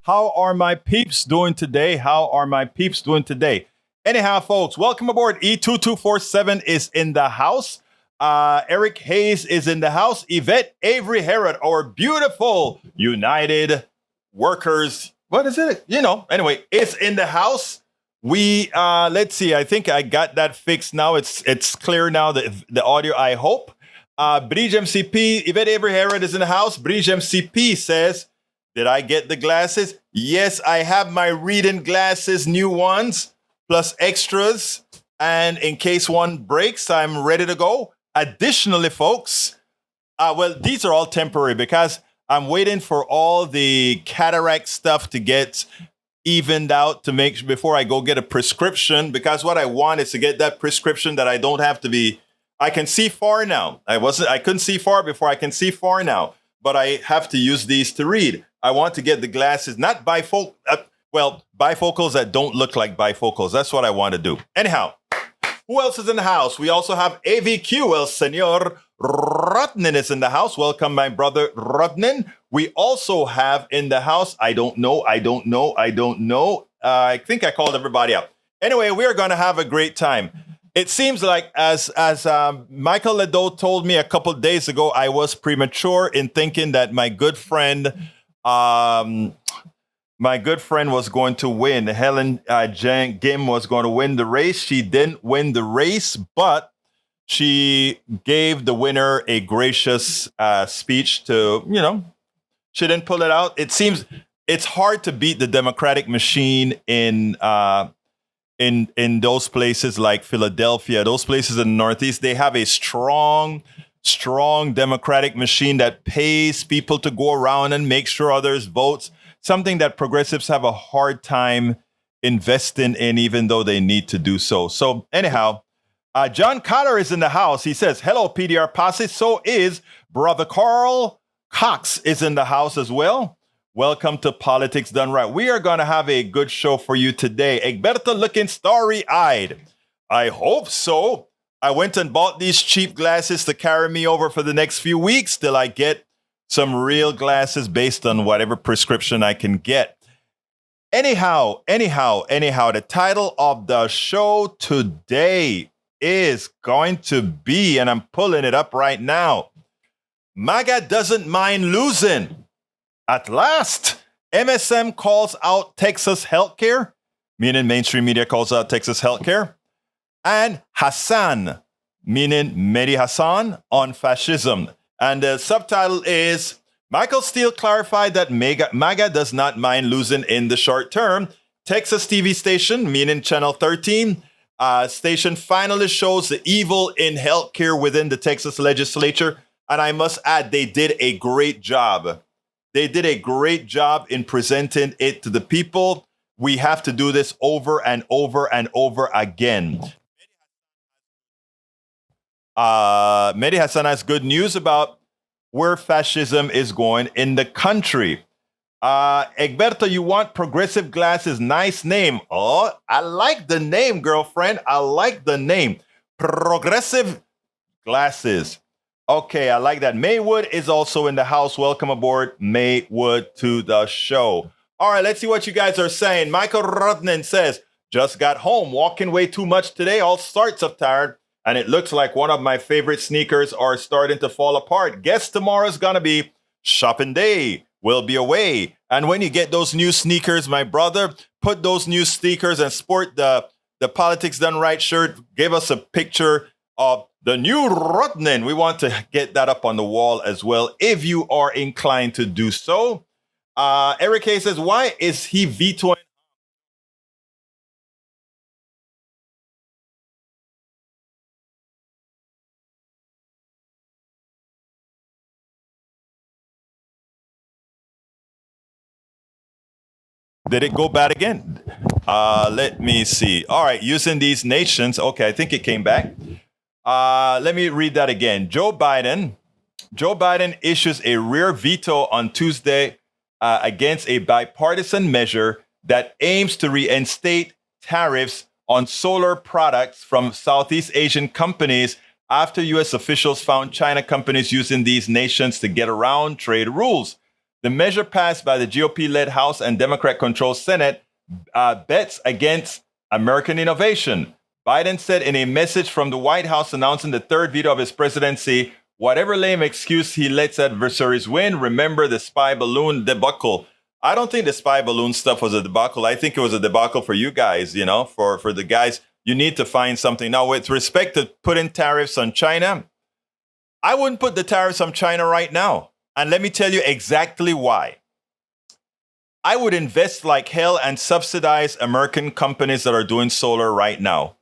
How are my peeps doing today? How are my peeps doing today? Anyhow, folks, welcome aboard. E2247 is in the house. Eric Hayes is in the house. Yvette Avery Herod, our beautiful United Workers. What is it? Anyway, it's in the house. We let's see. I think I got that fixed now. It's clear now. The audio, I hope. Bridge MCP, Yvette Avery Herod is in the house. Bridge MCP says, did I get the glasses? Yes, I have my reading glasses, new ones, plus extras. And in case one breaks, I'm ready to go. Additionally, folks, these are all temporary because I'm waiting for all the cataract stuff to get evened out to make before I go get a prescription. Because what I want is to get that prescription that I don't have to be. I can see far now. I couldn't see far before. I can see far now, but I have to use these to read. I want to get the glasses, not bifocals that don't look like bifocals. That's what I want to do. Anyhow, who else is in the house? We also have AVQ, El Senor Rotnin is in the house. Welcome, my brother Rotnin. We also have in the house, I don't know. I think I called everybody up. Anyway, we are going to have a great time. It seems like, as Michael Ledo told me a couple of days ago, I was premature in thinking that my good friend was going to win. Helen Gim was going to win the race. She didn't win the race, but she gave the winner a gracious speech to, she didn't pull it out. It seems it's hard to beat the Democratic machine in those places like Philadelphia, those places in the Northeast. They have a strong Democratic machine that pays people to go around and make sure others vote, something that progressives have a hard time investing in, even though they need to do so. So anyhow, John Cotter is in the house. He says, hello, PDR Posse. So is Brother Carl Cox is in the house as well. Welcome to Politics Done Right. We are going to have a good show for you today. Egberto looking starry-eyed. I hope so. I went and bought these cheap glasses to carry me over for the next few weeks till I get some real glasses based on whatever prescription I can get. Anyhow, the title of the show today is going to be, and I'm pulling it up right now, MAGA doesn't mind losing. At last, MSM calls out Texas healthcare, meaning mainstream media calls out Texas healthcare, and Hasan, meaning Mehdi Hasan, on fascism. And the subtitle is, Michael Steele clarified that MAGA does not mind losing in the short term. Texas TV station, meaning Channel 13, station finally shows the evil in healthcare within the Texas Legislature. And I must add, they did a great job. They did a great job in presenting it to the people. We have to do this over and over and over again. Mehdi Hasan has good news about where fascism is going in the country. Egberto, you want progressive glasses? Nice name. Oh, I like the name, girlfriend. I like the name. Progressive glasses. Okay, I like that. Maywood is also in the house. Welcome aboard, Maywood, to the show. All right, let's see what you guys are saying. Michael Rudnan says, just got home, walking way too much today, all sorts of tired, and it looks like one of my favorite sneakers are starting to fall apart. Guess tomorrow's gonna be shopping day. We'll be away. And when you get those new sneakers, my brother, put those new sneakers and sport the Politics Done Right shirt. Give us a picture of the new Rotnin. We want to get that up on the wall as well, if you are inclined to do so. Eric Hayes says, why is he vetoing? Did it go bad again? Let me see. All right, using these nations. Okay, I think it came back. Let me read that again. Joe Biden issues a rear veto on Tuesday against a bipartisan measure that aims to reinstate tariffs on solar products from Southeast Asian companies after U.S. officials found China companies using these nations to get around trade rules. The measure passed by the GOP-led House and Democrat-controlled Senate bets against American innovation. Biden said in a message from the White House announcing the third veto of his presidency, whatever lame excuse he lets adversaries win, remember the spy balloon debacle. I don't think the spy balloon stuff was a debacle. I think it was a debacle for you guys, you know, for the guys. You need to find something. Now, with respect to putting tariffs on China, I wouldn't put the tariffs on China right now. And let me tell you exactly why. I would invest like hell and subsidize American companies that are doing solar right now.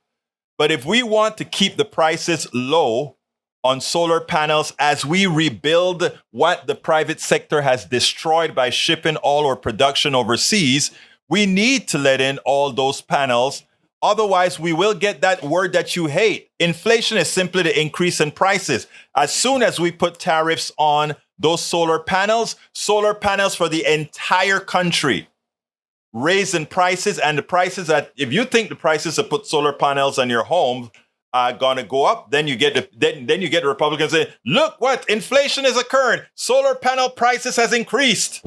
But if we want to keep the prices low on solar panels as we rebuild what the private sector has destroyed by shipping all our production overseas, we need to let in all those panels. Otherwise, we will get that word that you hate. Inflation is simply the increase in prices. As soon as we put tariffs on those solar panels for the entire country, raising prices, and the prices that, if you think the prices to put solar panels on your home are going to go up, then you get the Republicans saying, look what inflation is occurring. Solar panel prices has increased.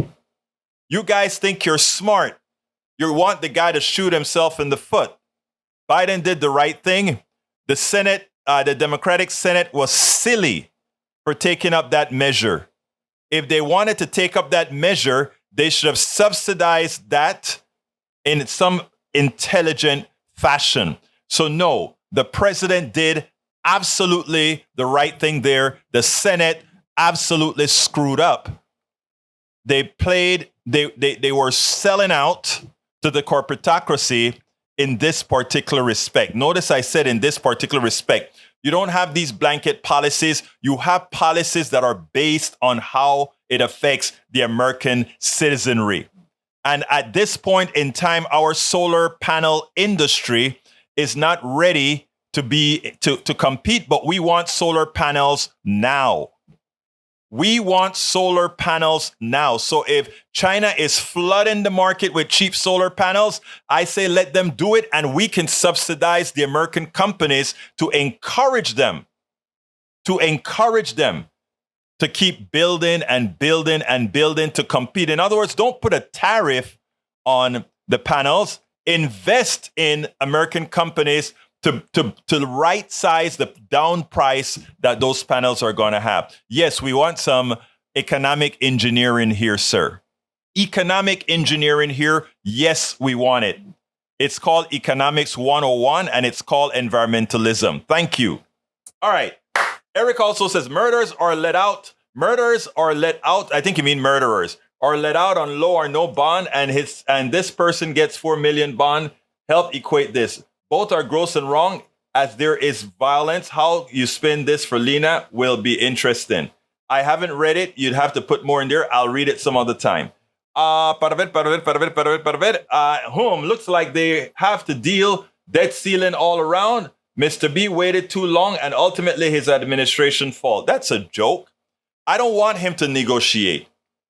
You guys think you're smart. You want the guy to shoot himself in the foot. Biden did the right thing. The Senate, the Democratic Senate was silly for taking up that measure. If they wanted to take up that measure, they should have subsidized that in some intelligent fashion. So no, the president did absolutely the right thing there. The Senate absolutely screwed up. They were selling out to the corporatocracy in this particular respect. Notice I said in this particular respect. You don't have these blanket policies. You have policies that are based on how it affects the American citizenry. And at this point in time, our solar panel industry is not ready to compete, but we want solar panels now. We want solar panels now. So if China is flooding the market with cheap solar panels, I say let them do it, and we can subsidize the American companies to encourage them to keep building and building and building to compete. In other words, don't put a tariff on the panels. Invest in American companies to right size the down price that those panels are going to have. Yes, we want some economic engineering here, sir. Economic engineering here, yes, we want it. It's called Economics 101, and it's called environmentalism. Thank you. All right. Eric also says murders are let out. Murders are let out. I think you mean murderers are let out on low or no bond, and this person gets 4 million bond. Help equate this. Both are gross and wrong, as there is violence. How you spin this for Lena will be interesting. I haven't read it. You'd have to put more in there. I'll read it some other time. Looks like they have to deal debt ceiling all around. Mr. B waited too long, and ultimately his administration fault. That's a joke. I don't want him to negotiate.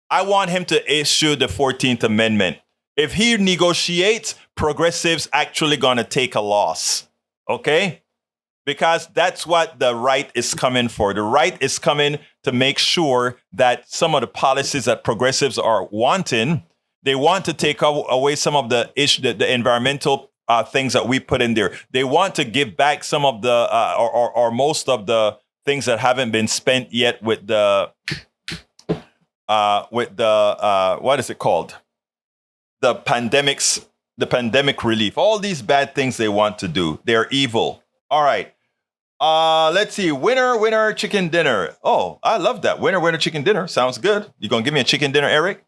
I want him to issue the 14th Amendment. If he negotiates, progressives actually going to take a loss, okay? Because that's what the right is coming for. The right is coming to make sure that some of the policies that progressives are wanting, they want to take away some of the environmental things that we put in there. They want to give back some of the, or most of the things that haven't been spent yet with the what is it called? The pandemic relief, all these bad things they want to do. They're evil. All right. Let's see. Winner, chicken dinner. Oh, I love that. Winner, chicken dinner. Sounds good. You gonna give me a chicken dinner, Eric?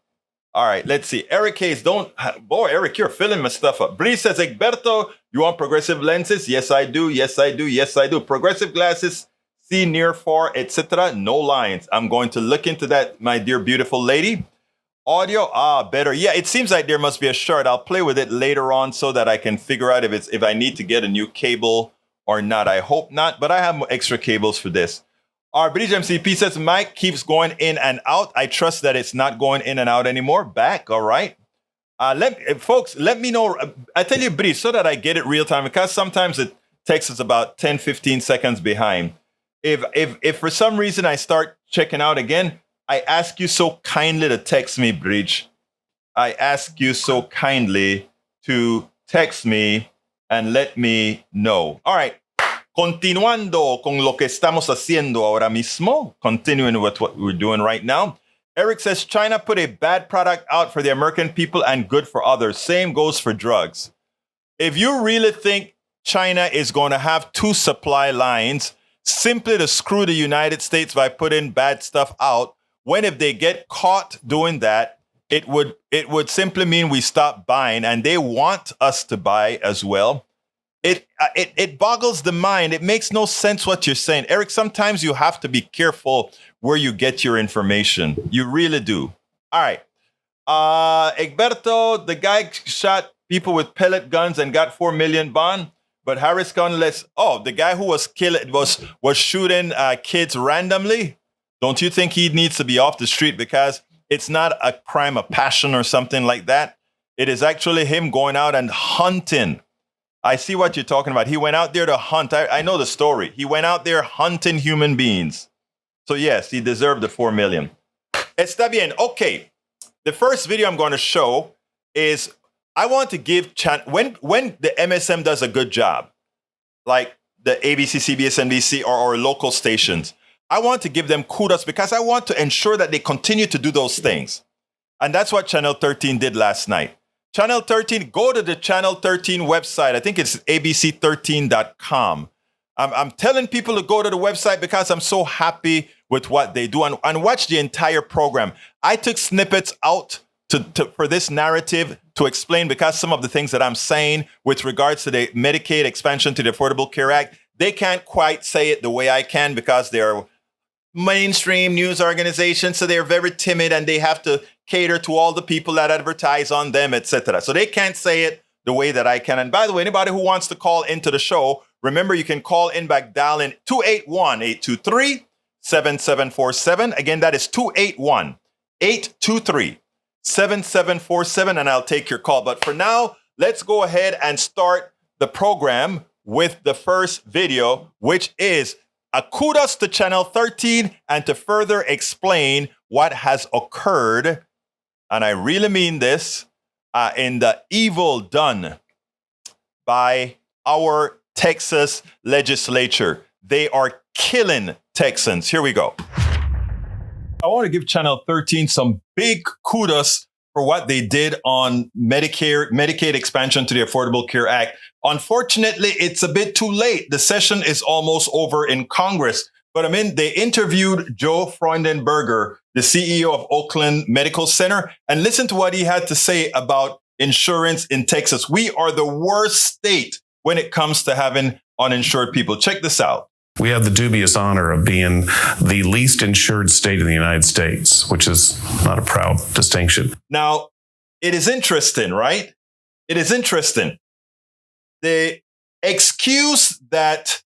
All right. Let's see. Eric Hayes, boy, Eric, you're filling my stuff up. Bree says, Egberto, you want progressive lenses? Yes, I do. Yes, I do. Yes, I do. Progressive glasses, see near, far, etc. No lines. I'm going to look into that, my dear, beautiful lady. Audio, better. Yeah, it seems like there must be a short. I'll play with it later on so that I can figure out if I need to get a new cable or not. I hope not, but I have extra cables for this. Our British MCP says Mike keeps going in and out. I trust that it's not going in and out anymore. Back, all right. Folks, let me know. I tell you, British, so that I get it real time, because sometimes it takes us about 10, 15 seconds behind. If for some reason I start checking out again, I ask you so kindly to text me, Bridge. I ask you so kindly to text me and let me know. All right. Continuando con lo que estamos haciendo ahora mismo, continuing with what we're doing right now. Eric says China put a bad product out for the American people and good for others. Same goes for drugs. If you really think China is going to have two supply lines simply to screw the United States by putting bad stuff out, when if they get caught doing that, it would simply mean we stop buying, and they want us to buy as well. It boggles the mind. It makes no sense what you're saying. Eric, sometimes you have to be careful where you get your information. You really do. All right. Egberto, the guy shot people with pellet guns and got 4 million bond, but Harris County the guy who was shooting kids randomly. Don't you think he needs to be off the street because it's not a crime of passion or something like that? It is actually him going out and hunting. I see what you're talking about. He went out there to hunt. I know the story. He went out there hunting human beings. So yes, he deserved the 4 million. Está bien. Okay. The first video I'm going to show is I want to give when the MSM does a good job, like the ABC, CBS, NBC, or local stations, I want to give them kudos because I want to ensure that they continue to do those things. And that's what Channel 13 did last night. Channel 13, go to the Channel 13 website. I think it's abc13.com. I'm telling people to go to the website because I'm so happy with what they do and watch the entire program. I took snippets out for this narrative to explain because some of the things that I'm saying with regards to the Medicaid expansion to the Affordable Care Act, they can't quite say it the way I can because they're mainstream news organizations, so they're very timid and they have to cater to all the people that advertise on them, etc. So they can't say it the way that I can. And by the way, anybody who wants to call into the show, remember you can call in back dial in 281-823-7747. Again, that is 281-823-7747, and I'll take your call. But for now, let's go ahead and start the program with the first video, which is a kudos to Channel 13 and to further explain what has occurred, and I really mean this, in the evil done by our Texas Legislature. They are killing Texans. Here we go. I want to give Channel 13 some big kudos for what they did on Medicaid expansion to the Affordable Care Act. Unfortunately, it's a bit too late. The session is almost over in Congress. But I mean, they interviewed Joe Freudenberger, the CEO of Oakland Medical Center, and listen to what he had to say about insurance in Texas. We are the worst state when it comes to having uninsured people. Check this out. We have the dubious honor of being the least insured state in the United States, which is not a proud distinction. Now, it is interesting, right? It is interesting. The excuse that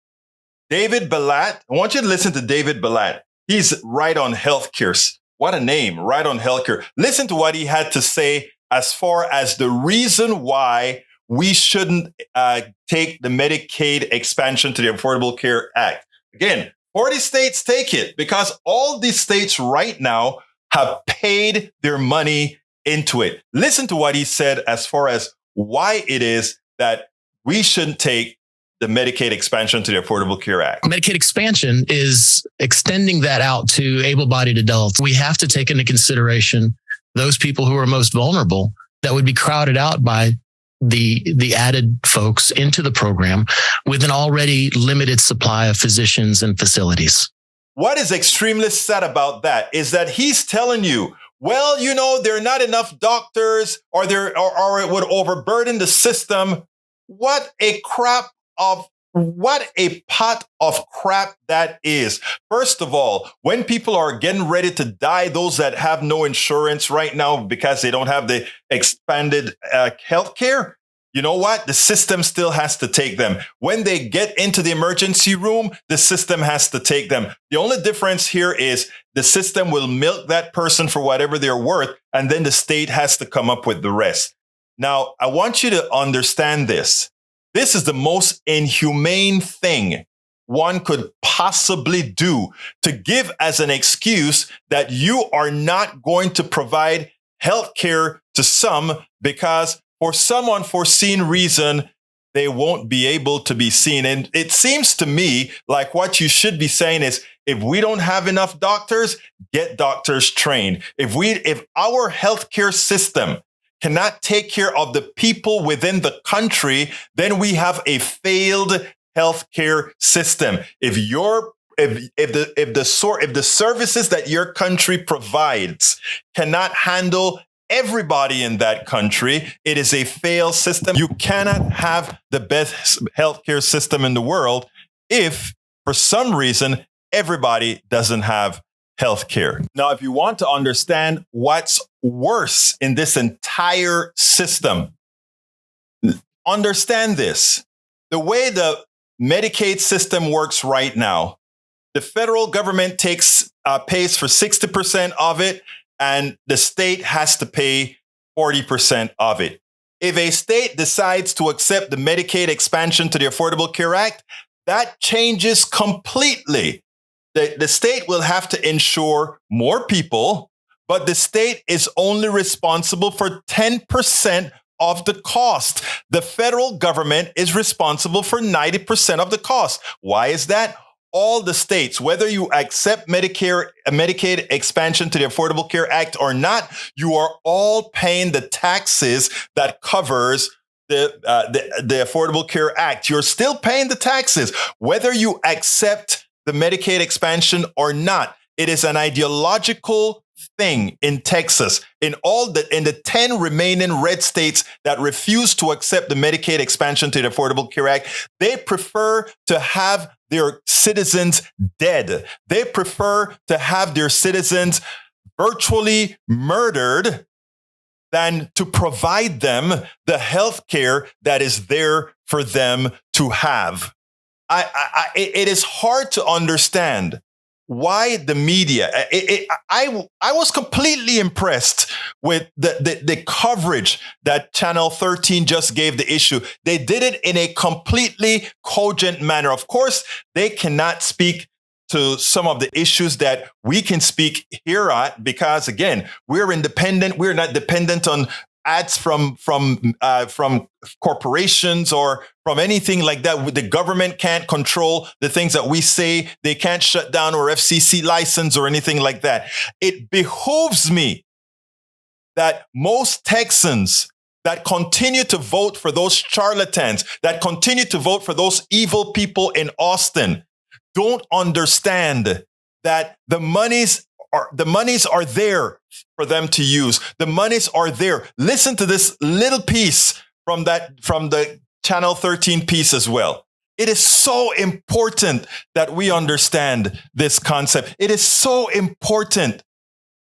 David Balat, I want you to listen to David Balat. He's right on healthcare. What a name, right on healthcare. Listen to what he had to say as far as the reason why we shouldn't take the Medicaid expansion to the Affordable Care Act. Again, 40 states take it because all these states right now have paid their money into it. Listen to what he said as far as why it is that we shouldn't take the Medicaid expansion to the Affordable Care Act. Medicaid expansion is extending that out to able-bodied adults. We have to take into consideration those people who are most vulnerable that would be crowded out by the added folks into the program with an already limited supply of physicians and facilities. What is extremely sad about that is that he's telling you, well, you know, there are not enough doctors or it would overburden the system. What a pot of crap that is. First of all, when people are getting ready to die, those that have no insurance right now because they don't have the expanded health care, you know what? The system still has to take them. When they get into the emergency room, the system has to take them. The only difference here is the system will milk that person for whatever they're worth, and then the state has to come up with the rest. Now, I want you to understand this. This is the most inhumane thing one could possibly do to give as an excuse that you are not going to provide health care to some because for some unforeseen reason, they won't be able to be seen. And it seems to me like what you should be saying is, if we don't have enough doctors, get doctors trained. If our healthcare system cannot take care of the people within the country, then we have a failed healthcare system. If the services that your country provides cannot handle everybody in that country, it is a failed system. You cannot have the best healthcare system in the world if, for some reason, everybody doesn't have healthcare. Now, if you want to understand what's worse in this entire system, understand this. The way the Medicaid system works right now, the federal government pays for 60% of it, and the state has to pay 40% of it. If a state decides to accept the Medicaid expansion to the Affordable Care Act, that changes completely. The state will have to insure more people, but the state is only responsible for 10% of the cost. The federal government is responsible for 90% of the cost. Why is that? All the states, whether you accept Medicaid expansion to the Affordable Care Act or not, you are all paying the taxes that covers the Affordable Care Act. You're still paying the taxes, whether you accept the Medicaid expansion or not. It is an ideological thing in Texas. In the 10 remaining red states that refuse to accept the Medicaid expansion to the Affordable Care Act, they prefer to have their citizens dead. They prefer to have their citizens virtually murdered than to provide them the health care that is there for them to have. It is hard to understand why the media. I was completely impressed with the coverage that Channel 13 just gave the issue. They did it in a completely cogent manner. Of course, they cannot speak to some of the issues that we can speak here at, because again, we're independent. We're not dependent on ads from corporations or from anything like that. The government can't control the things that we say. They can't shut down our FCC license or anything like that. It behooves me that most Texans that continue to vote for those charlatans, that continue to vote for those evil people in Austin, don't understand that the monies are there for them to use. The monies are there. Listen to this little piece from the Channel 13 piece as well. It is so important that we understand this concept. It is so important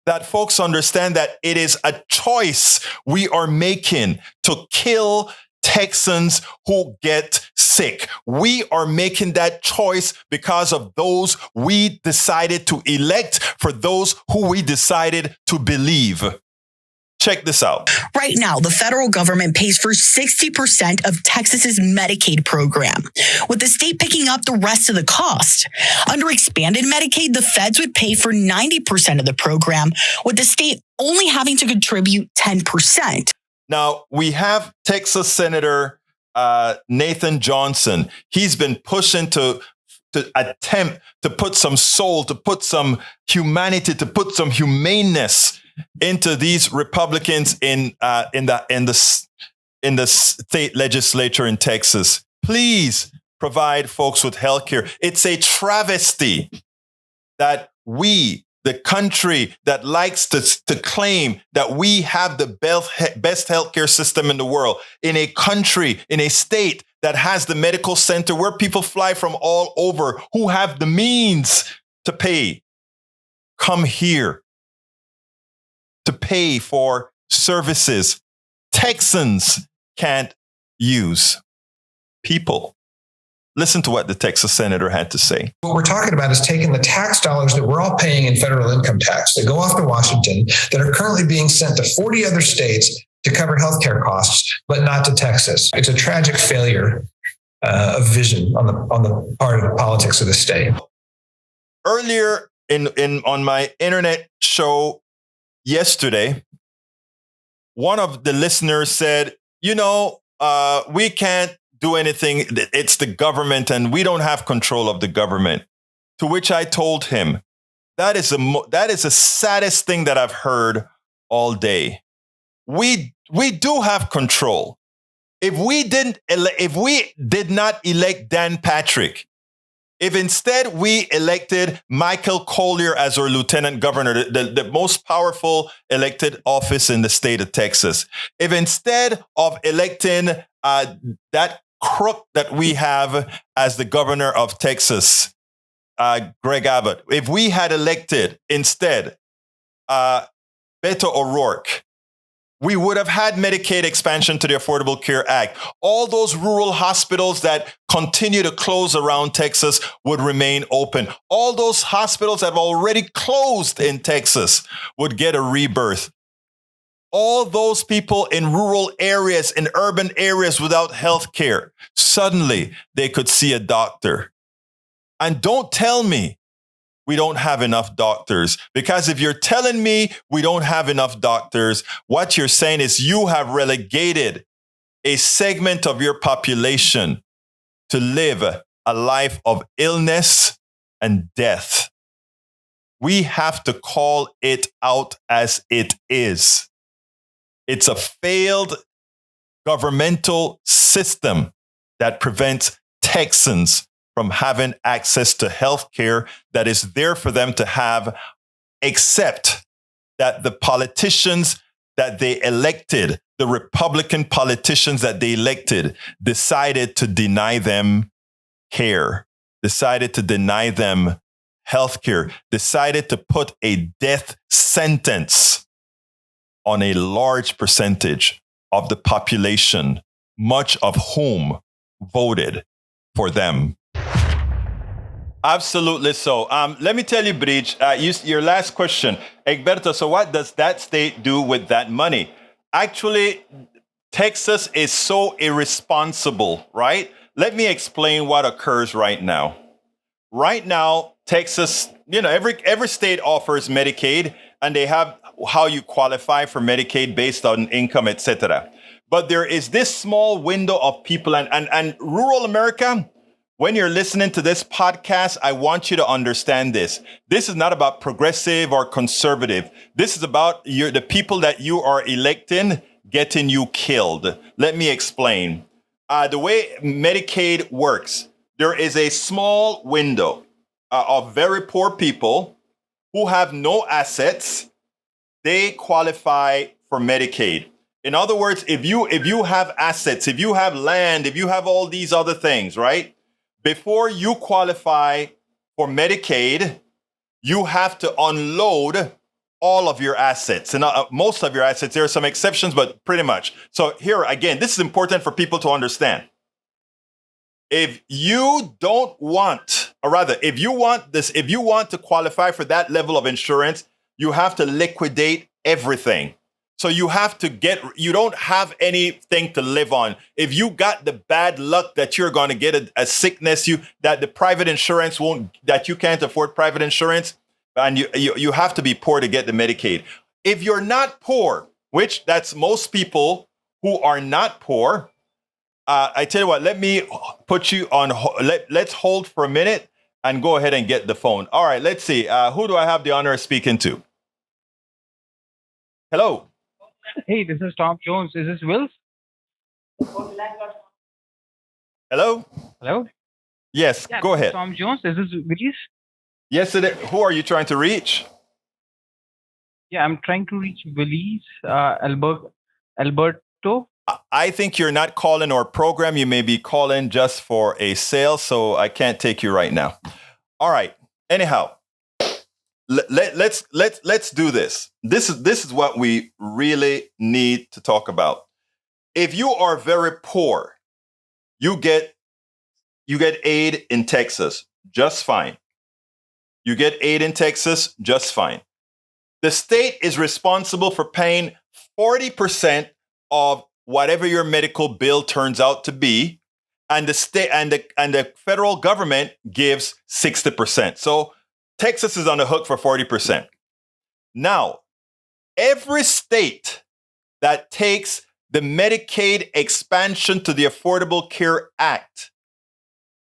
that folks understand that it is a choice we are making to kill Texans who get sick. We are making that choice because of those we decided to elect, for those who we decided to believe. Check this out. Right now, the federal government pays for 60% of Texas's Medicaid program, with the state picking up the rest of the cost. Under expanded Medicaid, the feds would pay for 90% of the program, with the state only having to contribute 10%. Now, we have Texas Senator Nathan Johnson. He's been pushing to attempt to put some soul, to put some humanity, to put some humaneness into these Republicans in the state legislature in Texas. Please provide folks with health care. It's a travesty that we, the country that likes to claim that we have the best healthcare system in the world, in a country, in a state that has the medical center where people fly from all over who have the means to pay, come here to pay for services Texans can't use. People. Listen to what the Texas senator had to say. What we're talking about is taking the tax dollars that we're all paying in federal income tax that go off to Washington, that are currently being sent to 40 other states to cover healthcare costs, but not to Texas. It's a tragic failure of vision on the part of the politics of the state. Earlier on my internet show yesterday, one of the listeners said, we can't do anything. It's the government and we don't have control of the government. To which I told him, that is the saddest thing that I've heard all day. We do have control. If we did not elect Dan Patrick, if instead we elected Michael Collier as our lieutenant governor, the most powerful elected office in the state of Texas, if instead of electing that crook that we have as the governor of Texas, Greg Abbott, if we had elected instead Beto O'Rourke, we would have had Medicaid expansion to the Affordable Care Act. All those rural hospitals that continue to close around Texas would remain open. All those hospitals that have already closed in Texas would get a rebirth. All those people in rural areas, in urban areas without health care, suddenly they could see a doctor. And don't tell me we don't have enough doctors, because if you're telling me we don't have enough doctors, what you're saying is you have relegated a segment of your population to live a life of illness and death. We have to call it out as it is. It's a failed governmental system that prevents Texans from having access to health care that is there for them to have, except that the politicians that they elected, the Republican politicians that they elected, decided to deny them care, decided to deny them health care, decided to put a death sentence on a large percentage of the population, much of whom voted for them. Absolutely so. Let me tell you, Bridge, your last question. Egberto, so what does that state do with that money? Actually, Texas is so irresponsible, right? Let me explain what occurs right now. Right now, Texas, every state offers Medicaid, and they have how you qualify for Medicaid based on income, etc. But there is this small window of people and rural America. When you're listening to this podcast, I want you to understand this. This is not about progressive or conservative. This is about the people that you are electing getting you killed. Let me explain. The way Medicaid works, there is a small window of very poor people who have no assets. They qualify for Medicaid. In other words, if you have assets, if you have land, if you have all these other things, right? Before you qualify for Medicaid, you have to unload all of your assets and most of your assets. There are some exceptions, but pretty much. So here again, this is important for people to understand. If you don't want, or rather, if you want to qualify for that level of insurance, you have to liquidate everything. So you don't have anything to live on. If you got the bad luck that you're going to get a sickness, that the private insurance that you can't afford private insurance, and you have to be poor to get the Medicaid. If you're not poor, which that's most people who are not poor, I tell you what, let me put you on, let's hold for a minute and go ahead and get the phone. All right, let's see. Who do I have the honor of speaking to? Hello. Hey, this is Tom Jones. Is this Wills? Hello? Hello? Yes, Yeah, go ahead. Tom Jones. Is this Willis? Yes, it is. Who are you trying to reach? Yeah, I'm trying to reach Willis, Alberto. I think you're not calling our program. You may be calling just for a sale, so I can't take you right now. All right. Anyhow, let's do this. This is what we really need to talk about. If you are very poor, you get aid in Texas just fine. You get aid in Texas just fine. The state is responsible for paying 40% of whatever your medical bill turns out to be, and the state and the federal government gives 60%. So Texas is on the hook for 40%. Now, every state that takes the Medicaid expansion to the Affordable Care Act,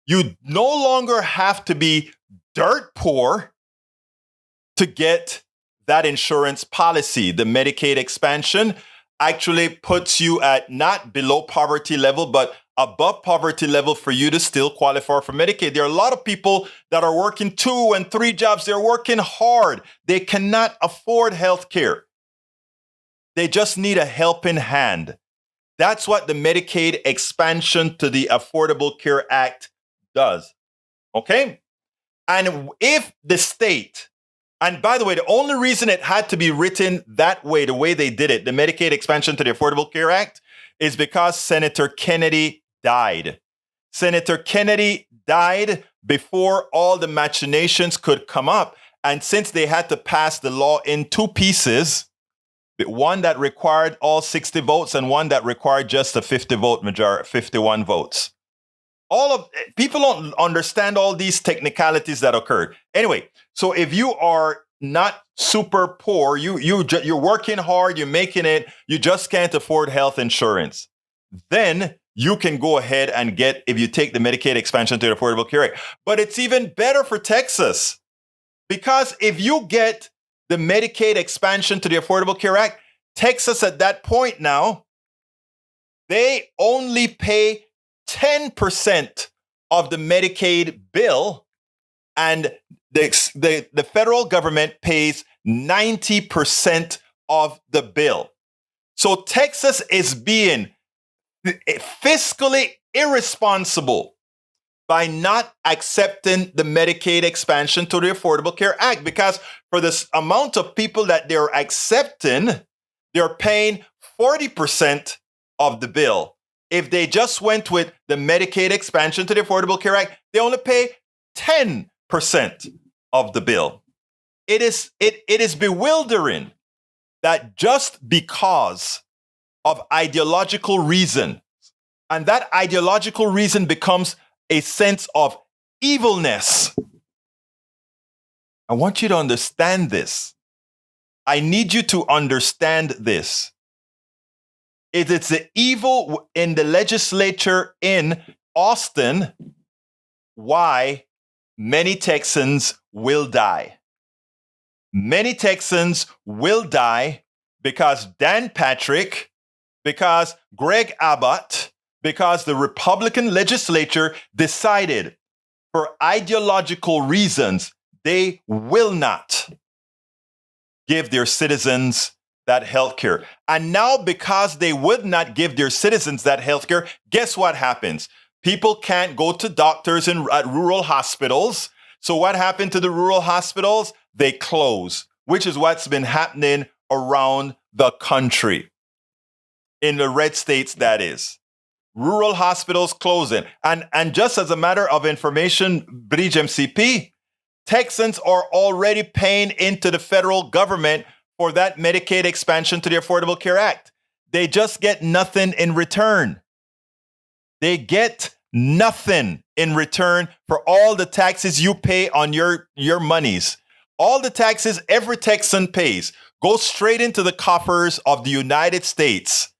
you no longer have to be dirt poor to get that insurance policy. The Medicaid expansion actually puts you at not below poverty level, but above poverty level for you to still qualify for Medicaid. There are a lot of people that are working 2 and 3 jobs. They're working hard. They cannot afford health care. They just need a helping hand. That's what the Medicaid expansion to the Affordable Care Act does. Okay? And if the state, and by the way, the only reason it had to be written that way, the way they did it, the Medicaid expansion to the Affordable Care Act, is because Senator Kennedy died. Senator Kennedy died before all the machinations could come up. And since they had to pass the law in 2 pieces, one that required all 60 votes and one that required just a 50-vote majority, 51 votes. People don't understand all these technicalities that occurred. Anyway, so if you are not super poor, you're working hard, you're making it, you just can't afford health insurance, then you can go ahead and get, if you take the Medicaid expansion to the Affordable Care Act. But it's even better for Texas, because if you get the Medicaid expansion to the Affordable Care Act, Texas at that point now, they only pay 10% of the Medicaid bill, and the federal government pays 90% of the bill. So Texas is being fiscally irresponsible by not accepting the Medicaid expansion to the Affordable Care Act, because for this amount of people that they're accepting, they're paying 40% of the bill. If they just went with the Medicaid expansion to the Affordable Care Act, they only pay 10% of the bill. It is bewildering that just because of ideological reason, and that ideological reason becomes a sense of evilness. I want you to understand this. I need you to understand this. It's the evil in the legislature in Austin why many Texans will die. Many Texans will die because Dan Patrick, because Greg Abbott, because the Republican legislature decided for ideological reasons they will not give their citizens that health care. And now because they would not give their citizens that health care, guess what happens? People can't go to doctors at rural hospitals. So what happened to the rural hospitals? They close, which is what's been happening around the country. In the red states, that is. Rural hospitals closing. And just as a matter of information, Bridge MCP, Texans are already paying into the federal government for that Medicaid expansion to the Affordable Care Act. They just get nothing in return. They get nothing in return for all the taxes you pay on your monies. All the taxes every Texan pays go straight into the coffers of the United States.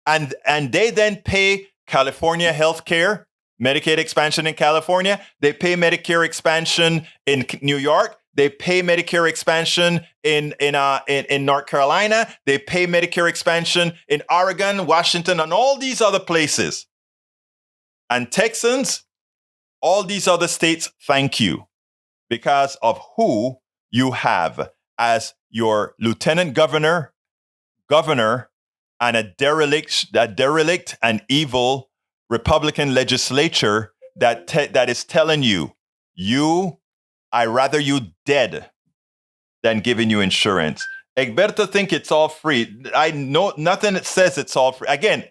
And they then pay California health care, Medicaid expansion in California. They pay Medicare expansion in New York. They pay Medicare expansion in North Carolina. They pay Medicare expansion in Oregon, Washington, and all these other places. And Texans, all these other states, thank you because of who you have as your lieutenant governor, and a derelict and evil Republican legislature that is telling you, I rather you dead than giving you insurance. Egberto think it's all free. I know nothing that says it's all free. Again,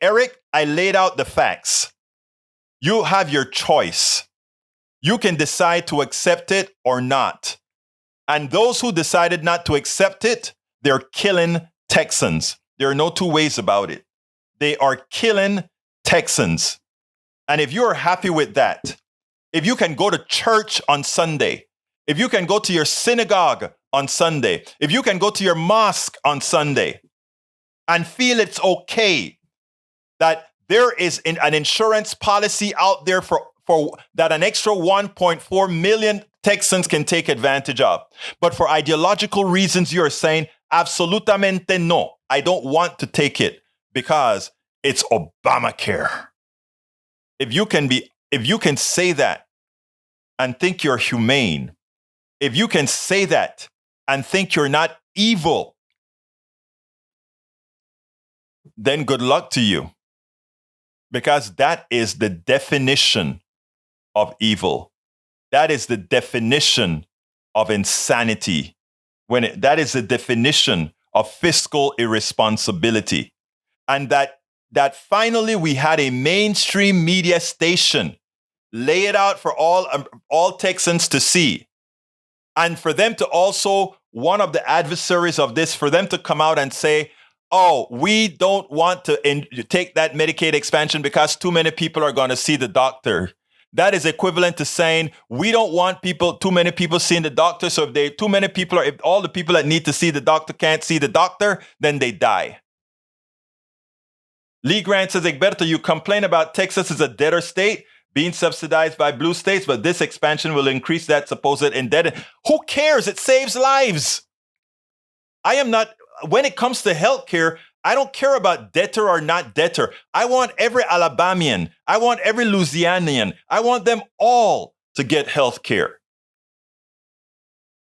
Eric, I laid out the facts. You have your choice. You can decide to accept it or not. And those who decided not to accept it, they're killing Texans. There are no two ways about it. They are killing Texans. And if you're happy with that, if you can go to church on Sunday, if you can go to your synagogue on Sunday, if you can go to your mosque on Sunday and feel it's okay that there is an insurance policy out there for that an extra 1.4 million Texans can take advantage of. But for ideological reasons, you're saying, absolutamente no, I don't want to take it because it's Obamacare. If you can say that and think you're humane, if you can say that and think you're not evil, then good luck to you. Because that is the definition of evil. That is the definition of insanity. That is the definition of fiscal irresponsibility. And that finally we had a mainstream media station lay it out for all Texans to see. And for them to also, one of the adversaries of this, for them to come out and say, oh, we don't want to take that Medicaid expansion because too many people are going to see the doctor. That is equivalent to saying we don't want too many people seeing the doctor. So if all the people that need to see the doctor can't see the doctor, then they die. Lee Grant says, Egberto, you complain about Texas as a debtor state being subsidized by blue states, but this expansion will increase that supposed indebtedness. Who cares? It saves lives. When it comes to healthcare, I don't care about debtor or not debtor. I want every Alabamian. I want every Louisianian. I want them all to get healthcare.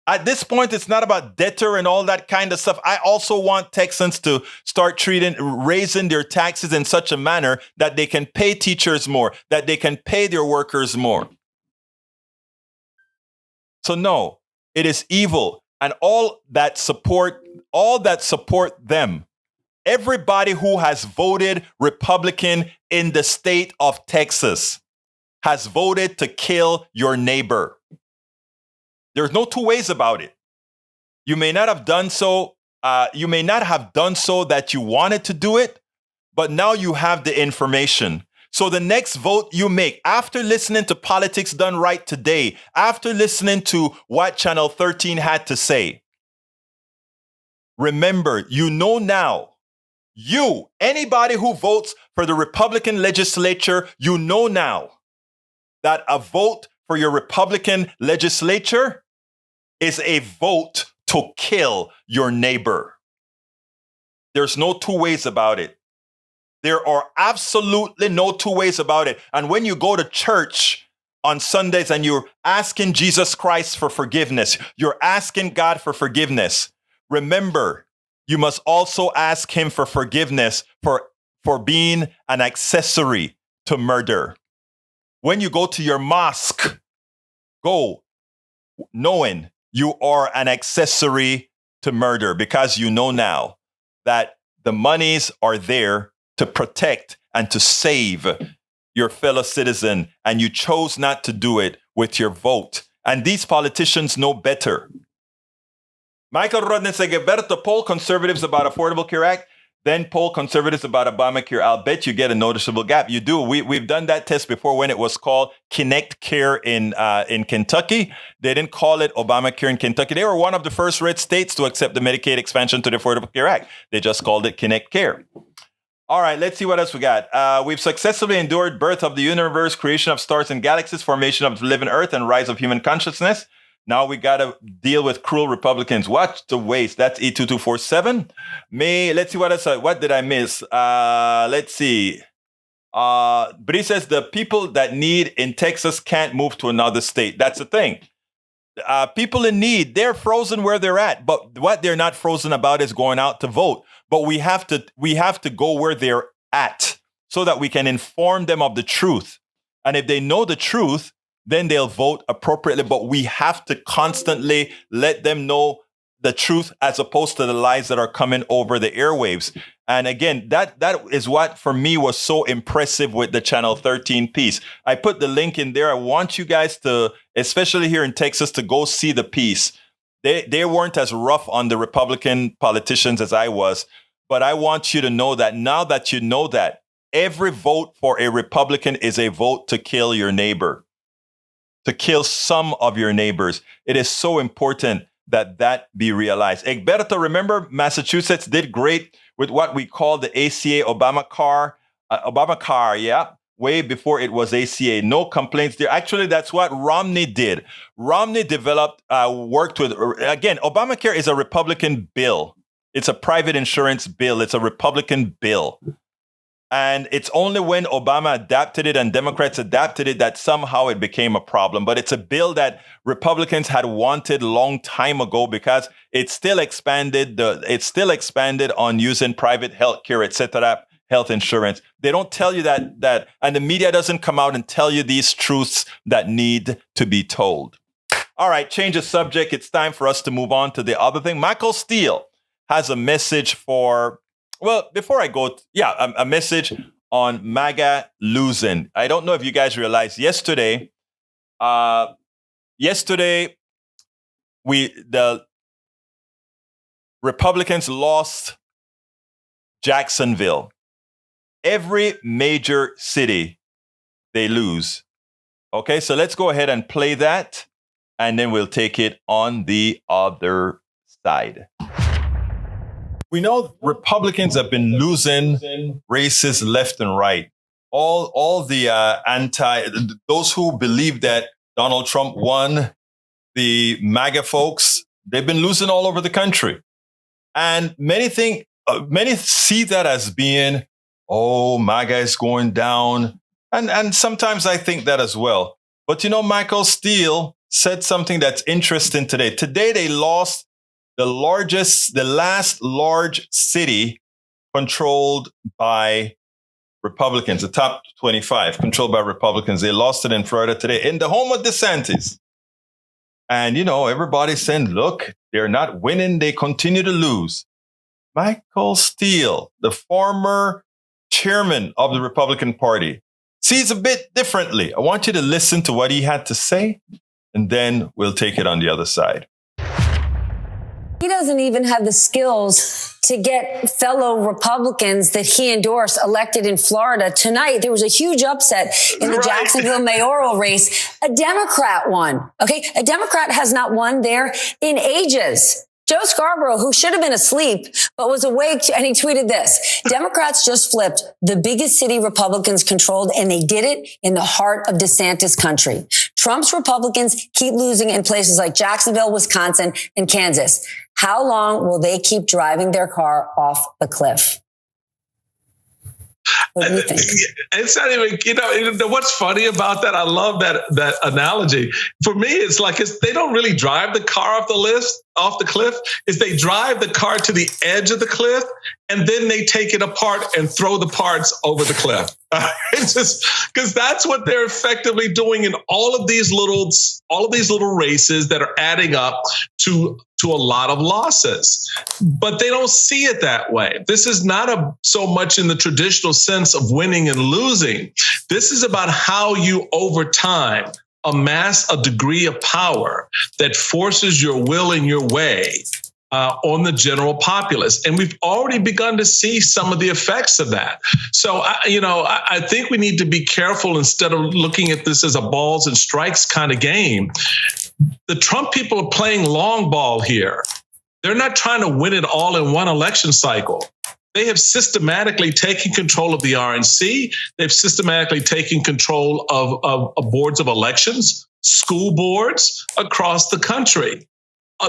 At this point, it's not about debtor and all that kind of stuff. I also want Texans to start raising their taxes in such a manner that they can pay teachers more, that they can pay their workers more. So no, it is evil. And all that support them, everybody who has voted Republican in the state of Texas has voted to kill your neighbor. There's no two ways about it. You may not have done so. You may not have done so that you wanted to do it, but now you have the information. So the next vote you make, after listening to Politics Done Right today, after listening to what Channel 13 had to say, remember, you know now, anybody who votes for the Republican legislature, you know now that a vote for your Republican legislature is a vote to kill your neighbor. There's no two ways about it. There are absolutely no two ways about it. And when you go to church on Sundays and you're asking Jesus Christ for forgiveness, you're asking God for forgiveness, remember, you must also ask him for forgiveness for being an accessory to murder. When you go to your mosque, go knowing you are an accessory to murder, because you know now that the monies are there to protect and to save your fellow citizen, and you chose not to do it with your vote. And these politicians know better. Michael Rodney said, Gilberto, poll conservatives about Affordable Care Act, then poll conservatives about Obamacare. I'll bet you get a noticeable gap. You do. We've done that test before when it was called Connect Care in Kentucky. They didn't call it Obamacare in Kentucky. They were one of the first red states to accept the Medicaid expansion to the Affordable Care Act. They just called it Connect Care. All right, let's see what else we got. We've successfully endured birth of the universe, creation of stars and galaxies, formation of the living earth, and rise of human consciousness. Now we got to deal with cruel Republicans. Watch the waste. That's E2247. Let's see what else. What did I miss? Let's see. Bree says the people that need in Texas can't move to another state. That's the thing. People in need, they're frozen where they're at. But what they're not frozen about is going out to vote. But we have to go where they're at so that we can inform them of the truth. And if they know the truth, then they'll vote appropriately. But we have to constantly let them know the truth as opposed to the lies that are coming over the airwaves. And again, that is what for me was so impressive with the Channel 13 piece. I put the link in there. I want you guys to, especially here in Texas, to go see the piece. They weren't as rough on the Republican politicians as I was. But I want you to know that now that you know that, every vote for a Republican is a vote to kill your neighbor, to kill some of your neighbors. It is so important that that be realized. Egberto, remember Massachusetts did great with what we call the ACA Obamacare, yeah, way before it was ACA. No complaints there. Actually, that's what Romney did. Romney developed, worked with, again, Obamacare is a Republican bill. It's a private insurance bill. It's a Republican bill. And it's only when Obama adapted it and Democrats adapted it that somehow it became a problem. But it's a bill that Republicans had wanted long time ago because it still expanded on using private health care, et cetera, health insurance. They don't tell you that, and the media doesn't come out and tell you these truths that need to be told. All right, change the subject. It's time for us to move on to the other thing. Michael Steele has a message for, well, before I go, a message on MAGA losing. I don't know if you guys realize yesterday, the Republicans lost Jacksonville. Every major city, they lose. Okay, so let's go ahead and play that, and then we'll take it on the other side. We know Republicans have been losing races left and right. All the those who believe that Donald Trump won, the MAGA folks, they've been losing all over the country. And many see that as being, oh, MAGA is going down. And sometimes I think that as well. But Michael Steele said something that's interesting today. Today they lost the last large city controlled by Republicans, the top 25 controlled by Republicans. They lost it in Florida today, in the home of DeSantis. And, everybody's saying, look, they're not winning. They continue to lose. Michael Steele, the former chairman of the Republican Party, sees a bit differently. I want you to listen to what he had to say, and then we'll take it on the other side. He doesn't even have the skills to get fellow Republicans that he endorsed elected in Florida. Tonight, there was a huge upset in the Jacksonville mayoral race. A Democrat won. Okay. A Democrat has not won there in ages. Joe Scarborough, who should have been asleep, but was awake, and he tweeted this: Democrats just flipped the biggest city Republicans controlled, and they did it in the heart of DeSantis country. Trump's Republicans keep losing in places like Jacksonville, Wisconsin, and Kansas. How long will they keep driving their car off the cliff? What do you think? It's not even, what's funny about that? I love that analogy. For me, it's like they don't really drive the car off the cliff. Is they drive the car to the edge of the cliff, and then they take it apart and throw the parts over the cliff. It's just because that's what they're effectively doing in all of these little races that are adding up to a lot of losses. But they don't see it that way. This is not so much in the traditional sense of winning and losing. This is about how you, over time, amass a degree of power that forces your will and your way on the general populace. And we've already begun to see some of the effects of that. So, I think we need to be careful instead of looking at this as a balls and strikes kind of game. The Trump people are playing long ball here. They're not trying to win it all in one election cycle. They have systematically taken control of the RNC. They've systematically taken control of boards of elections, school boards across the country.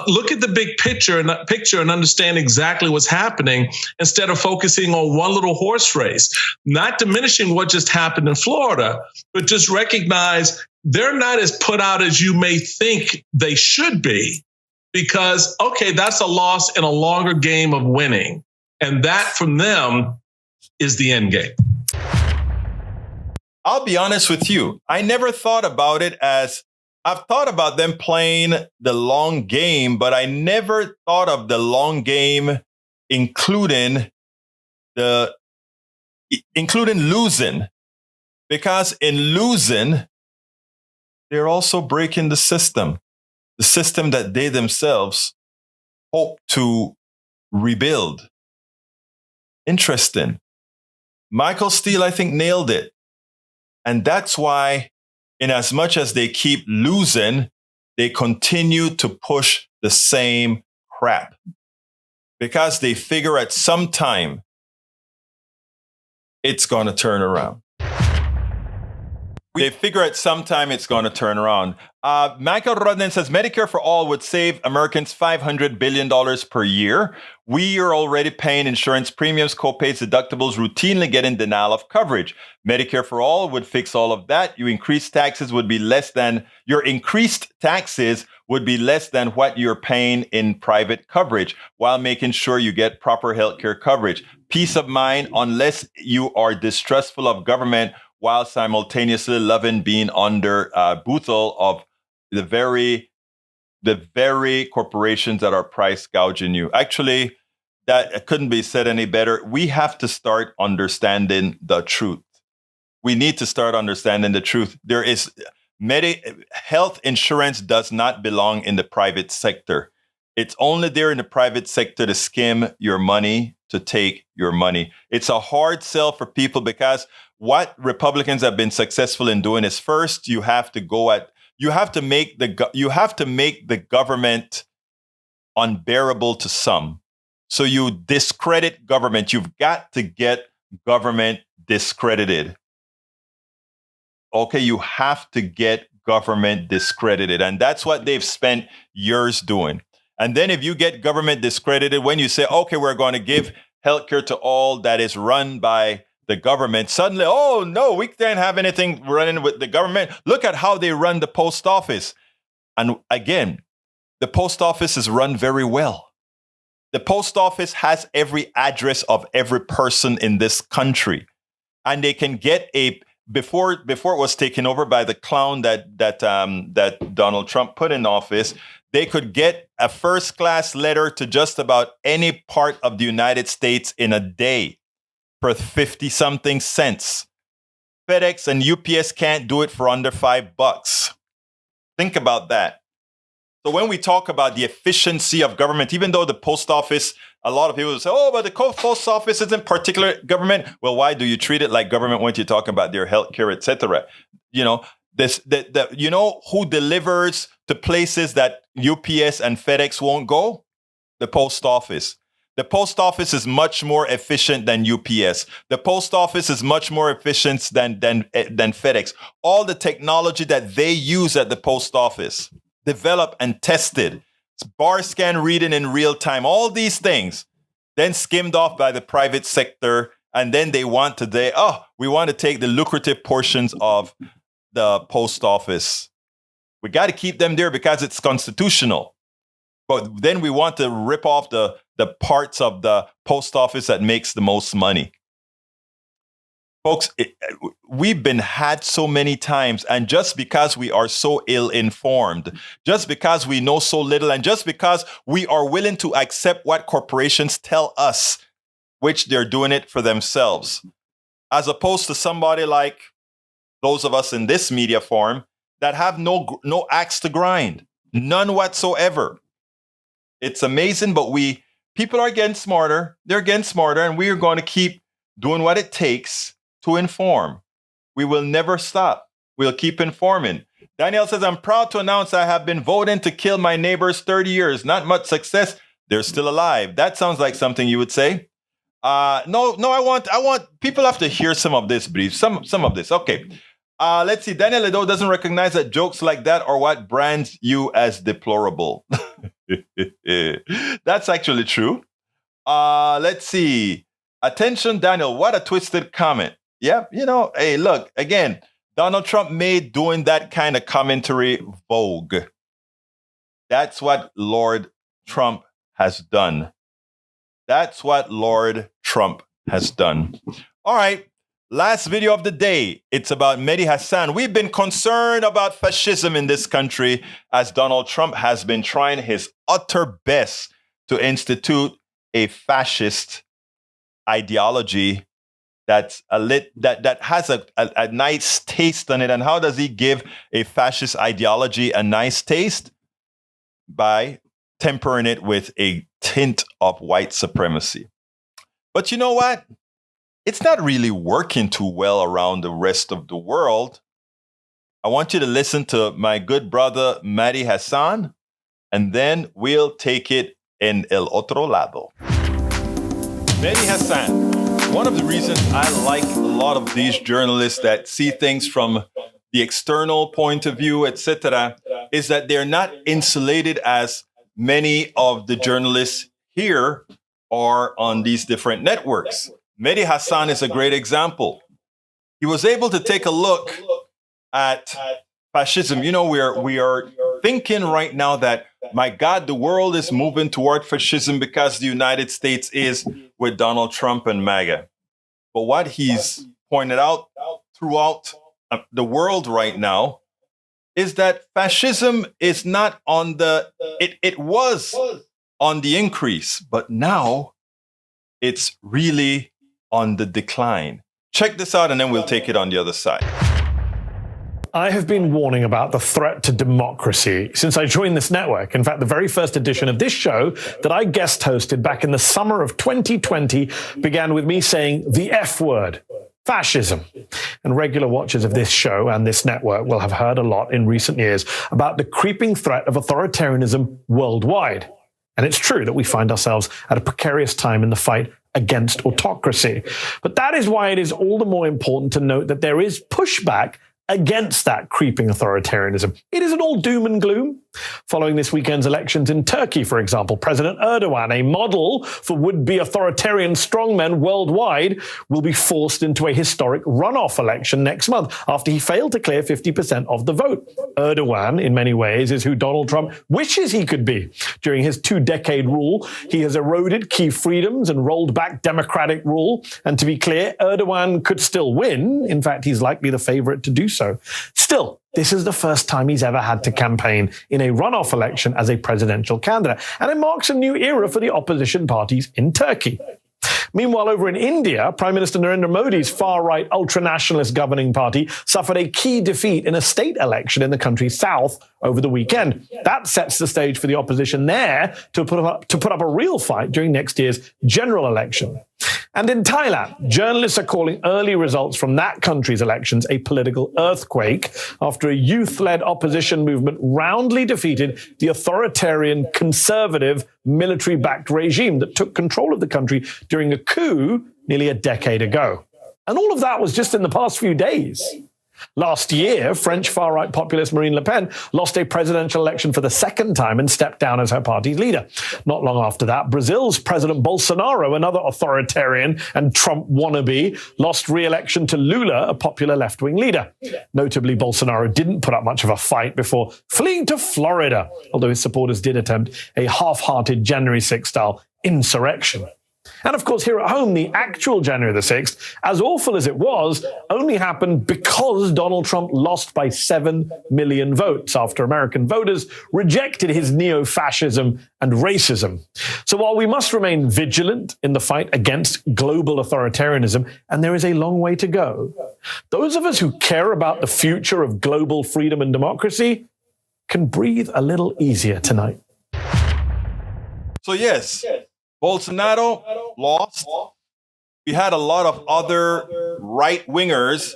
Look at the big picture and understand exactly what's happening instead of focusing on one little horse race. Not diminishing what just happened in Florida, but just recognize they're not as put out as you may think they should be, because, okay, that's a loss in a longer game of winning. And that from them is the end game. I'll be honest with you. I never thought about it as, I've thought about them playing the long game, but I never thought of the long game including losing. Because in losing, they're also breaking the system that they themselves hope to rebuild. Interesting. Michael Steele, I think, nailed it. And that's why, in as much as they keep losing, they continue to push the same crap. Because they figure at some time it's going to turn around. They figure at some time it's going to turn around. Michael Rodden says Medicare for All would save Americans $500 billion per year. We are already paying insurance premiums, co-pays, deductibles, routinely getting denial of coverage. Medicare for All would fix all of that. Your increased taxes would be less than what you're paying in private coverage, while making sure you get proper healthcare coverage. Peace of mind, unless you are distrustful of government, while simultaneously loving being under bootle of the very corporations that are price gouging you. Actually, that couldn't be said any better. We have to start understanding the truth. We need to start understanding the truth. There is health insurance does not belong in the private sector. It's only there in the private sector to skim your money, to take your money. It's a hard sell for people because what Republicans have been successful in doing is, first, you have to make the government unbearable to some. So you discredit government. You've got to get government discredited. Okay, you have to get government discredited. And that's what they've spent years doing. And then if you get government discredited, when you say, okay, we're going to give healthcare to all that is run by the government, suddenly, oh, no, we can't have anything running with the government. Look at how they run the post office. And again, the post office is run very well. The post office has every address of every person in this country. And they can get before it was taken over by the clown that Donald Trump put in office, they could get a first-class letter to just about any part of the United States in a day for 50-something cents. FedEx and UPS can't do it for under $5. Think about that. So when we talk about the efficiency of government, even though the post office, a lot of people say, oh, but the post office isn't particular government. Well, why do you treat it like government when you talk about their healthcare, et cetera? You know, you know who delivers to places that UPS and FedEx won't go? The post office. The post office is much more efficient than UPS. The post office is much more efficient than FedEx. All the technology that they use at the post office, developed and tested, bar scan reading in real time, all these things, then skimmed off by the private sector. And then we want to take the lucrative portions of the post office. We got to keep them there because it's constitutional. But then we want to rip off the parts of the post office that makes the most money. Folks, we've been had so many times, and just because we are so ill-informed, just because we know so little, and just because we are willing to accept what corporations tell us, which they're doing it for themselves, as opposed to somebody like those of us in this media form that have no axe to grind, none whatsoever. It's amazing, but people are getting smarter. They're getting smarter, and we are going to keep doing what it takes to inform. We will never stop. We'll keep informing. Danielle says, I'm proud to announce I have been voting to kill my neighbors 30 years. Not much success. They're still alive. That sounds like something you would say. No, I want people have to hear some of this brief, some of this. Okay. Let's see. Daniel Ledo doesn't recognize that jokes like that are what brands you as deplorable. That's actually true. Let's see. Attention, Daniel. What a twisted comment. Yeah, hey, look, again, Donald Trump made doing that kind of commentary vogue. That's what Lord Trump has done. That's what Lord Trump has done. All right. Last video of the day. It's about Mehdi Hasan. We've been concerned about fascism in this country as Donald Trump has been trying his utter best to institute a fascist ideology that has a nice taste on it. And how does he give a fascist ideology a nice taste? By tempering it with a tint of white supremacy. But you know what? it's not really working too well around the rest of the world. I want you to listen to my good brother, Mehdi Hasan, and then we'll take it en el otro lado. Mehdi Hasan, one of the reasons I like a lot of these journalists that see things from the external point of view, etc., is that they're not insulated as many of the journalists here are on these different networks. Mehdi Hasan is a great example. He was able to take a look at fascism. You know, we are thinking right now that, my God, the world is moving toward fascism because the United States is with Donald Trump and MAGA. But what he's pointed out throughout the world right now is that fascism is not on it was on the increase, but now it's really on the decline. Check this out, and then we'll take it on the other side. I have been warning about the threat to democracy since I joined this network. In fact, the very first edition of this show that I guest hosted back in the summer of 2020 began with me saying the F word, fascism. And regular watchers of this show and this network will have heard a lot in recent years about the creeping threat of authoritarianism worldwide. And it's true that we find ourselves at a precarious time in the fight against autocracy. But that is why it is all the more important to note that there is pushback against that creeping authoritarianism. It isn't all doom and gloom. Following this weekend's elections in Turkey, for example, President Erdogan, a model for would-be authoritarian strongmen worldwide, will be forced into a historic runoff election next month after he failed to clear 50% of the vote. Erdogan, in many ways, is who Donald Trump wishes he could be. During his 2-decade rule, he has eroded key freedoms and rolled back democratic rule. And to be clear, Erdogan could still win. In fact, he's likely the favorite to do so. Still, this is the first time he's ever had to campaign in a runoff election as a presidential candidate, and it marks a new era for the opposition parties in Turkey. Meanwhile, over in India, Prime Minister Narendra Modi's far-right ultra-nationalist governing party suffered a key defeat in a state election in the country's south over the weekend. That sets the stage for the opposition there to put up a real fight during next year's general election. And in Thailand, journalists are calling early results from that country's elections a political earthquake after a youth-led opposition movement roundly defeated the authoritarian, conservative, military-backed regime that took control of the country during a coup nearly a decade ago. And all of that was just in the past few days. Last year, French far-right populist Marine Le Pen lost a presidential election for the second time and stepped down as her party's leader. Not long after that, Brazil's President Bolsonaro, another authoritarian and Trump wannabe, lost re-election to Lula, a popular left-wing leader. Notably, Bolsonaro didn't put up much of a fight before fleeing to Florida, although his supporters did attempt a half-hearted January 6th-style insurrection. And of course, here at home, the actual January the 6th, as awful as it was, only happened because Donald Trump lost by 7 million votes after American voters rejected his neo-fascism and racism. So while we must remain vigilant in the fight against global authoritarianism, and there is a long way to go, those of us who care about the future of global freedom and democracy can breathe a little easier tonight. So yes, Bolsonaro lost. We had a lot of other right-wingers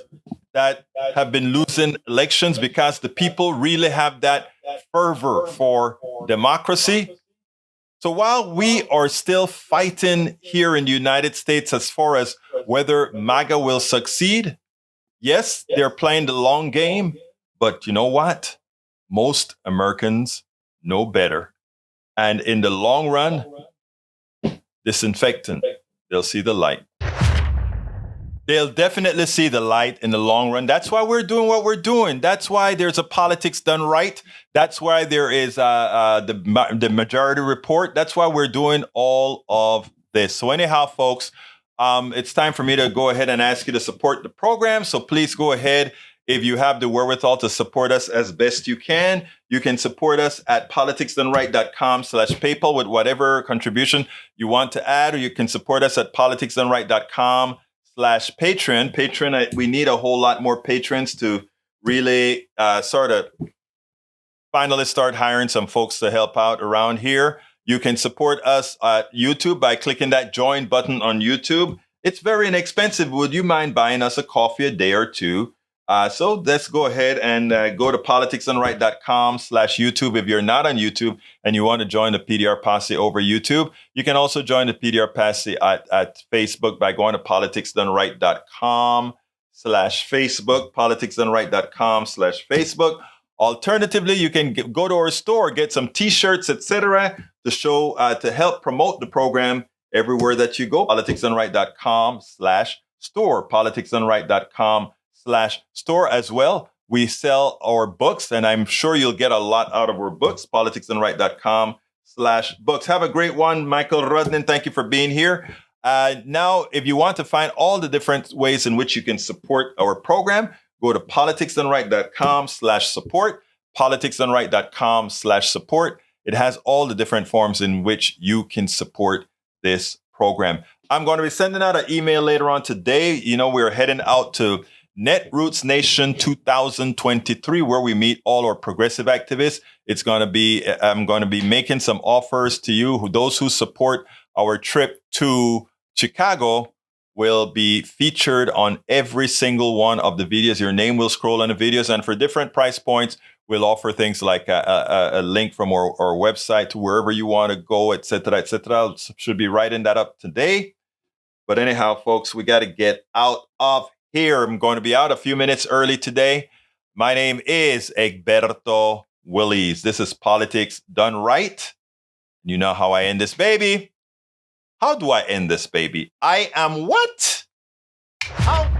that have been losing elections because the people really have that fervor for democracy. So while we are still fighting here in the United States as far as whether MAGA will succeed, yes, they're playing the long game, but you know what? Most Americans know better. And in the long run, disinfectant, they'll see the light. They'll definitely see the light in the long run. That's why we're doing what we're doing. That's why there's a politics done right. That's why there is the majority report. That's why we're doing all of this. So anyhow, folks, it's time for me to go ahead and ask you to support the program. So please go ahead. If you have the wherewithal to support us as best you can support us at politicsdoneright.com/PayPal with whatever contribution you want to add, or you can support us at politicsdoneright.com/Patreon. Patreon, we need a whole lot more patrons to really sort of finally start hiring some folks to help out around here. You can support us at YouTube by clicking that join button on YouTube. It's very inexpensive. Would you mind buying us a coffee a day or two? So let's go ahead and go to politicsdoneright.com/YouTube. If you're not on YouTube and you want to join the PDR Posse over YouTube, you can also join the PDR Posse at Facebook by going to politicsdoneright.com/Facebook, politicsdoneright.com/Facebook. Alternatively, you can go to our store, get some T-shirts, etc., to show to help promote the program everywhere that you go. politicsdoneright.com/store, politicsdoneright.com/store as well. We sell our books, and I'm sure you'll get a lot out of our books. politicsdoneright.com/books. Have a great one, Michael Rudnin. Thank you for being here. Now, if you want to find all the different ways in which you can support our program, go to politicsdoneright.com/support, politicsdoneright.com/support. It has all the different forms in which you can support this program. I'm going to be sending out an email later on today. You know, we're heading out to Netroots Nation 2023, where we meet all our progressive activists. I'm going to be making some offers to you. Those who support our trip to Chicago will be featured on every single one of the videos. Your name will scroll on the videos, and for different price points, we'll offer things like a link from our website to wherever you want to go, et cetera, et cetera. Should be writing that up today. But anyhow, folks, we got to get out of here. I'm going to be out a few minutes early today. My name is Egberto Willies. This is Politics Done Right. You know how I end this baby. How do I end this baby? I am what? How?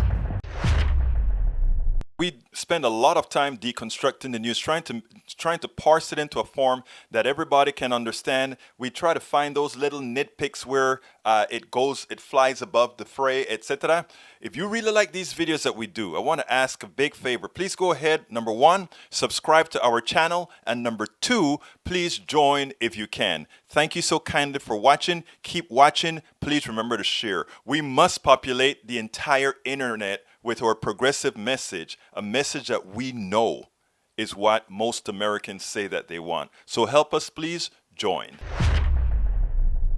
We spend a lot of time deconstructing the news, trying to parse it into a form that everybody can understand. We try to find those little nitpicks where it flies above the fray, etc. If you really like these videos that we do, I want to ask a big favor. Please go ahead. Number one, subscribe to our channel. And number two, please join if you can. Thank you so kindly for watching. Keep watching. Please remember to share. We must populate the entire internet with our progressive message, a message that we know is what most Americans say that they want. So help us, please join.